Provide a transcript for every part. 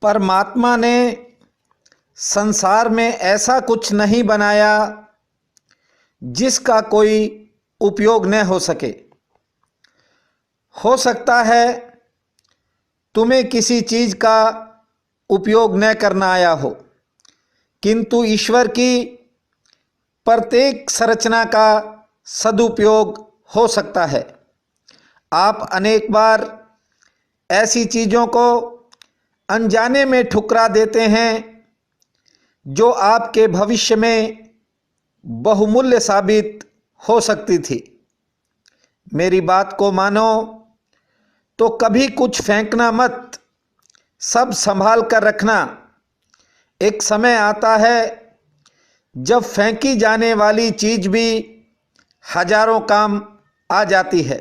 परमात्मा ने संसार में ऐसा कुछ नहीं बनाया जिसका कोई उपयोग न हो सके। हो सकता है तुम्हें किसी चीज़ का उपयोग न करना आया हो, किंतु ईश्वर की प्रत्येक संरचना का सदुपयोग हो सकता है। आप अनेक बार ऐसी चीज़ों को अनजाने में ठुकरा देते हैं जो आपके भविष्य में बहुमूल्य साबित हो सकती थी। मेरी बात को मानो तो कभी कुछ फेंकना मत, सब संभाल कर रखना। एक समय आता है जब फेंकी जाने वाली चीज़ भी हजारों काम आ जाती है।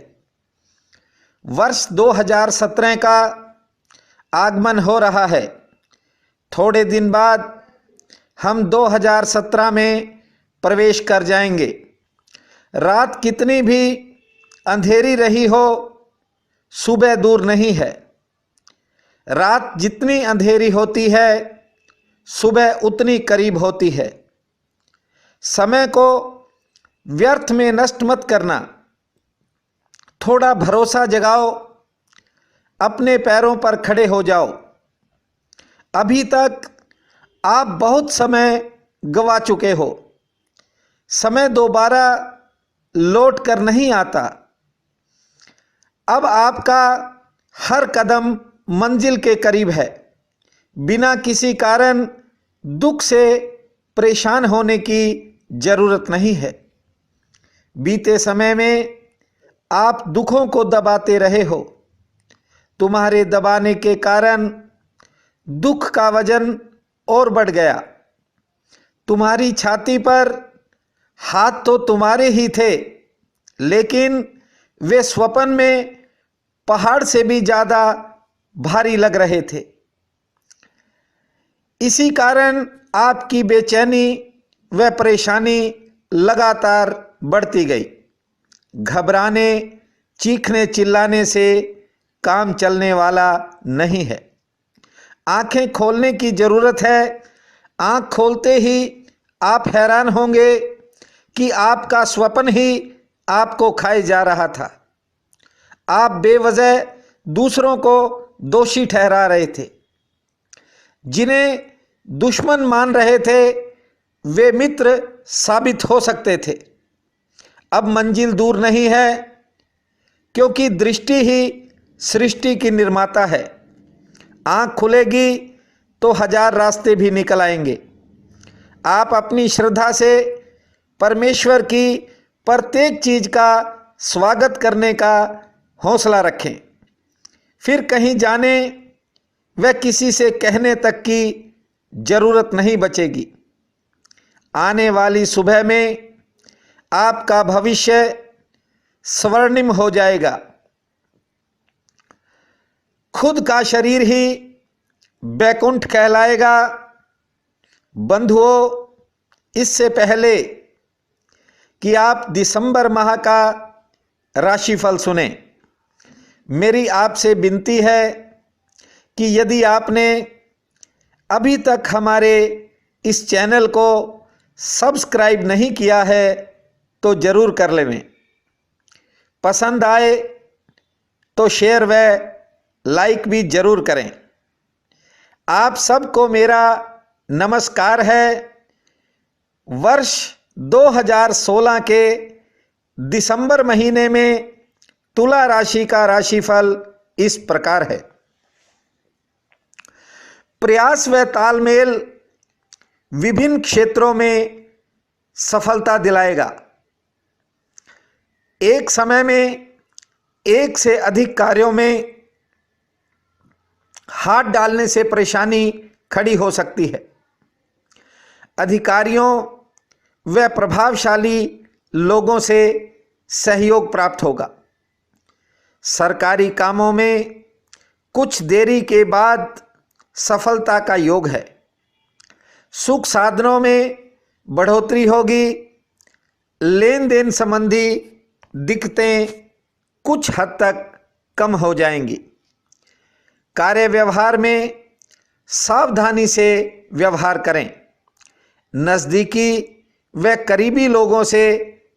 वर्ष 2017 का आगमन हो रहा है। थोड़े दिन बाद हम 2017 में प्रवेश कर जाएंगे। रात कितनी भी अंधेरी रही हो, सुबह दूर नहीं है। रात जितनी अंधेरी होती है, सुबह उतनी करीब होती है। समय को व्यर्थ में नष्ट मत करना। थोड़ा भरोसा जगाओ, अपने पैरों पर खड़े हो जाओ। अभी तक आप बहुत समय गंवा चुके हो। समय दोबारा लौट कर नहीं आता। अब आपका हर कदम मंजिल के करीब है। बिना किसी कारण दुख से परेशान होने की जरूरत नहीं है। बीते समय में आप दुखों को दबाते रहे हो। तुम्हारे दबाने के कारण दुख का वजन और बढ़ गया। तुम्हारी छाती पर हाथ तो तुम्हारे ही थे, लेकिन वे स्वप्न में पहाड़ से भी ज़्यादा भारी लग रहे थे। इसी कारण आपकी बेचैनी व परेशानी लगातार बढ़ती गई। घबराने, चीखने चिल्लाने से काम चलने वाला नहीं है। आंखें खोलने की ज़रूरत है। आंख खोलते ही आप हैरान होंगे कि आपका स्वप्न ही आपको खाए जा रहा था। आप बेवजह दूसरों को दोषी ठहरा रहे थे। जिन्हें दुश्मन मान रहे थे, वे मित्र साबित हो सकते थे। अब मंजिल दूर नहीं है, क्योंकि दृष्टि ही सृष्टि की निर्माता है। आँख खुलेगी तो हजार रास्ते भी निकल आएंगे। आप अपनी श्रद्धा से परमेश्वर की प्रत्येक चीज़ का स्वागत करने का हौसला रखें। फिर कहीं जाने व किसी से कहने तक की जरूरत नहीं बचेगी। आने वाली सुबह में आपका भविष्य स्वर्णिम हो जाएगा। खुद का शरीर ही बैकुंठ कहलाएगा। बंधुओं, इससे पहले कि आप दिसंबर माह का राशिफल सुने, मेरी आपसे विनती है कि यदि आपने अभी तक हमारे इस चैनल को सब्सक्राइब नहीं किया है तो ज़रूर कर लें। पसंद आए तो शेयर व लाइक भी ज़रूर करें। आप सबको मेरा नमस्कार है। वर्ष 2016 के दिसंबर महीने में तुला राशि का राशिफल इस प्रकार है। प्रयास व तालमेल विभिन्न क्षेत्रों में सफलता दिलाएगा। एक समय में एक से अधिक कार्यों में हाथ डालने से परेशानी खड़ी हो सकती है। अधिकारियों व प्रभावशाली लोगों से सहयोग प्राप्त होगा। सरकारी कामों में कुछ देरी के बाद सफलता का योग है। सुख साधनों में बढ़ोतरी होगी। लेन देन संबंधी दिक्कतें कुछ हद तक कम हो जाएंगी। कार्य व्यवहार में सावधानी से व्यवहार करें। नज़दीकी व करीबी लोगों से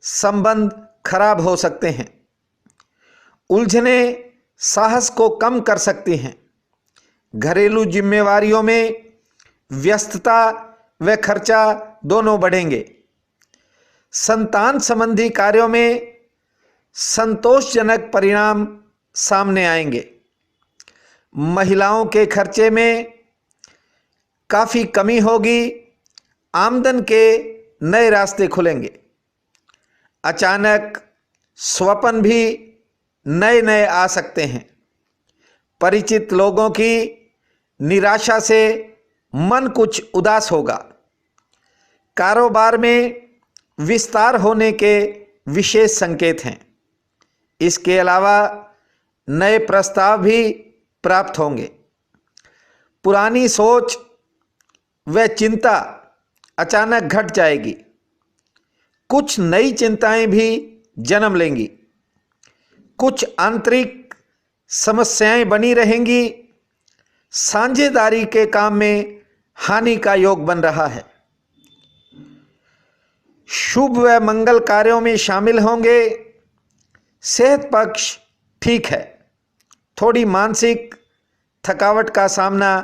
संबंध खराब हो सकते हैं। उलझनें साहस को कम कर सकती हैं। घरेलू जिम्मेवारियों में व्यस्तता व खर्चा दोनों बढ़ेंगे। संतान संबंधी कार्यों में संतोषजनक परिणाम सामने आएंगे। महिलाओं के खर्चे में काफ़ी कमी होगी। आमदन के नए रास्ते खुलेंगे। अचानक स्वप्न भी नए नए आ सकते हैं। परिचित लोगों की निराशा से मन कुछ उदास होगा। कारोबार में विस्तार होने के विशेष संकेत हैं। इसके अलावा नए प्रस्ताव भी प्राप्त होंगे। पुरानी सोच व चिंता अचानक घट जाएगी। कुछ नई चिंताएं भी जन्म लेंगी। कुछ आंतरिक समस्याएं बनी रहेंगी। साझेदारी के काम में हानि का योग बन रहा है। शुभ व मंगल कार्यों में शामिल होंगे। सेहत पक्ष ठीक है। थोड़ी मानसिक थकावट का सामना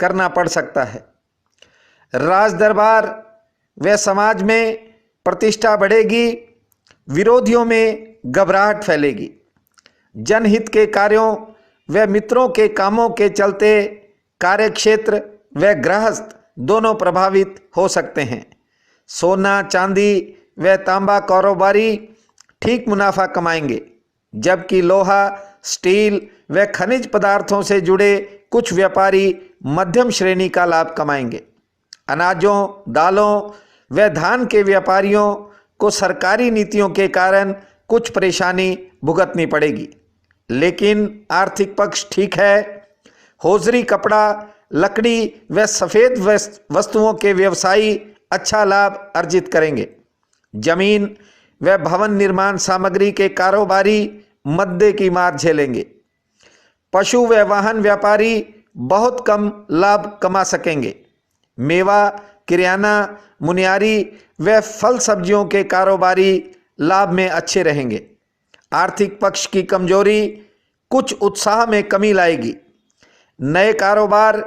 करना पड़ सकता है। राज दरबार व समाज में प्रतिष्ठा बढ़ेगी। विरोधियों में घबराहट फैलेगी। जनहित के कार्यों व मित्रों के कामों के चलते कार्यक्षेत्र व गृहस्थ दोनों प्रभावित हो सकते हैं। सोना चांदी व तांबा कारोबारी ठीक मुनाफा कमाएंगे, जबकि लोहा स्टील व खनिज पदार्थों से जुड़े कुछ व्यापारी मध्यम श्रेणी का लाभ कमाएंगे। अनाजों दालों व धान के व्यापारियों को सरकारी नीतियों के कारण कुछ परेशानी भुगतनी पड़ेगी, लेकिन आर्थिक पक्ष ठीक है। हौजरी कपड़ा लकड़ी व सफ़ेद वस्तुओं के व्यवसायी अच्छा लाभ अर्जित करेंगे। जमीन व भवन निर्माण सामग्री के कारोबारी मद्दे की मार झेलेंगे। पशु व वाहन व्यापारी बहुत कम लाभ कमा सकेंगे। मेवा किराना मुनियारी व फल सब्जियों के कारोबारी लाभ में अच्छे रहेंगे। आर्थिक पक्ष की कमजोरी कुछ उत्साह में कमी लाएगी। नए कारोबार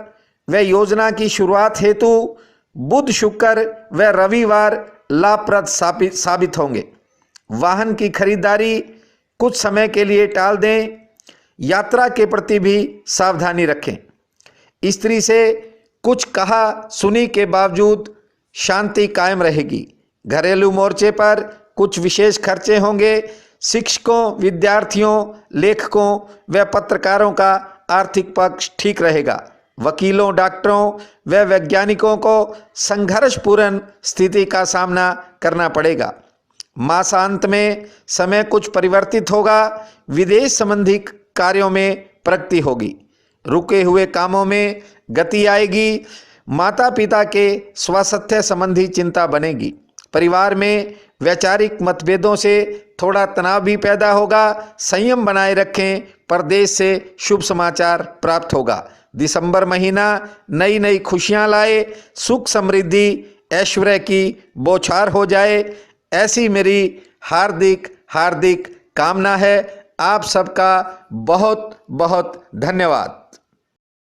व योजना की शुरुआत हेतु बुध शुक्र व रविवार लाभप्रद साबित होंगे। वाहन की खरीदारी कुछ समय के लिए टाल दें। यात्रा के प्रति भी सावधानी रखें। स्त्री से कुछ कहा सुनी के बावजूद शांति कायम रहेगी। घरेलू मोर्चे पर कुछ विशेष खर्चे होंगे। शिक्षकों विद्यार्थियों लेखकों व पत्रकारों का आर्थिक पक्ष ठीक रहेगा। वकीलों डॉक्टरों व वैज्ञानिकों को संघर्षपूर्ण स्थिति का सामना करना पड़ेगा। मासांत में समय कुछ परिवर्तित होगा। विदेश संबंधी कार्यों में प्रगति होगी। रुके हुए कामों में गति आएगी। माता पिता के स्वास्थ्य संबंधी चिंता बनेगी। परिवार में वैचारिक मतभेदों से थोड़ा तनाव भी पैदा होगा। संयम बनाए रखें। परदेश से शुभ समाचार प्राप्त होगा। दिसंबर महीना नई नई खुशियां लाए। सुख समृद्धि ऐश्वर्य की बौछार हो जाए, ऐसी मेरी हार्दिक हार्दिक कामना है। आप सबका बहुत बहुत धन्यवाद।